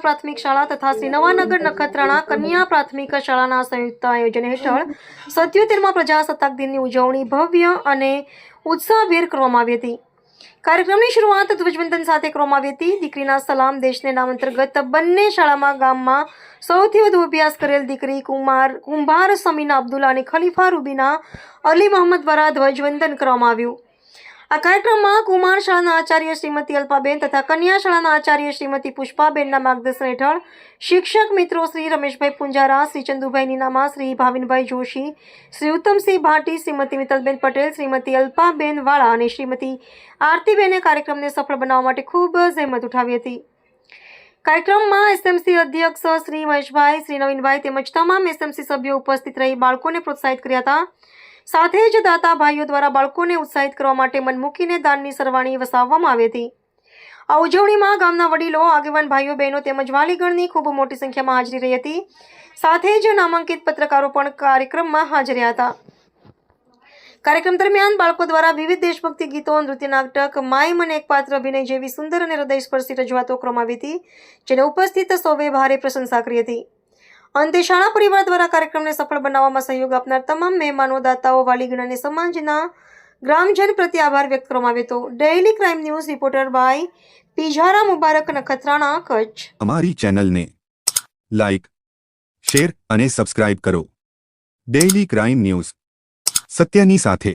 પ્રાથમિક શાળા તથા શ્રી નવાનગર નખત્રાણા કન્યા પ્રાથમિક શાળાના સંયુક્ત આયોજન હેઠળ 77મા પ્રજાસત્તાક દિનની ઉજવણી ભવ્ય અને ઉત્સાહભેર કરવામાં આવી હતી। કાર્યક્રમની શરૂઆત ધ્વજવંદન સાથે કરવામાં આવી હતી। દીકરીના સલામ દેશને નામ અંતર્ગત બંને શાળામાં ગામમાં સૌથી વધુ અભ્યાસ કરેલ દીકરી કુંભાર સમીના અબ્દુલ્લા અને ખલીફા રૂબીના અલી મોહમ્મદ દ્વારા ધ્વજવંદન કરવામાં આવ્યું। આ કાર્યક્રમમાં કુમાર શાળાના આચાર્ય શ્રીમતી અલ્પાબેન તથા કન્યા શાળાના આચાર્ય શ્રીમતી પુષ્પાબેનના માર્ગદર્શન હેઠળ શિક્ષક મિત્રો શ્રી રમેશભાઈ પુંજારા, શ્રી ચંદુભાઈ નીનામા, શ્રી ભાવિનભાઈ જોશી, શ્રી ઉત્તમસિંહ ભાટી, શ્રીમતી મિત્તલબેન પટેલ, શ્રીમતી અલ્પાબેન વાળા અને શ્રીમતી આરતીબેને કાર્યક્રમને સફળ બનાવવા માટે ખૂબ જહેમત ઉઠાવી હતી। કાર્યક્રમમાં એસએમસી અધ્યક્ષ શ્રી મહેશભાઈ, શ્રી નવીનભાઈ તેમજ તમામ એસએમસી સભ્યો ઉપસ્થિત રહી બાળકોને પ્રોત્સાહિત કર્યા હતા। સાથે જ દાતા ભાઈઓ દ્વારા બાળકોને ઉત્સાહિત કરવા માટે મન મૂકીને દાનની સરવાણી વસાવવામાં આવી હતી। આ ઉજવણીમાં ગામના વડીલો, આગેવાન ભાઈઓ બહેનો તેમજ વાલીગણની ખૂબ મોટી સંખ્યામાં હાજરી રહી હતી। સાથે જ નામાંકિત પત્રકારો પણ કાર્યક્રમમાં હાજર રહ્યા હતા। કાર્યક્રમ દરમિયાન બાળકો દ્વારા વિવિધ દેશભક્તિ ગીતો, નૃત્ય નાટક, માય મને એક પાત્ર અભિનય જેવી સુંદર અને હૃદયસ્પર્શી રજૂઆતો કરવામાં આવી હતી, જેને ઉપસ્થિત સૌએ ભારે પ્રશંસા કરી હતી। અંતે શાળા પરિવાર દ્વારા કાર્યક્રમને સફળ બનાવવામાં સહયોગ આપનાર તમામ મહેમાનો, દાતાઓ, વાલીગણ અને સમાજના ગ્રામજન પ્રત્યે આભાર વ્યક્ત કરવામાં આવ્યો હતો। Daily crime news reporter by Pizara Mubarak, Nakhatrana, Kutch. અમારી ચેનલને લાઈક, શેર અને સબસ્ક્રાઇબ કરો। ડેઇલી ક્રાઇમ ન્યૂઝ, સત્યની સાથે।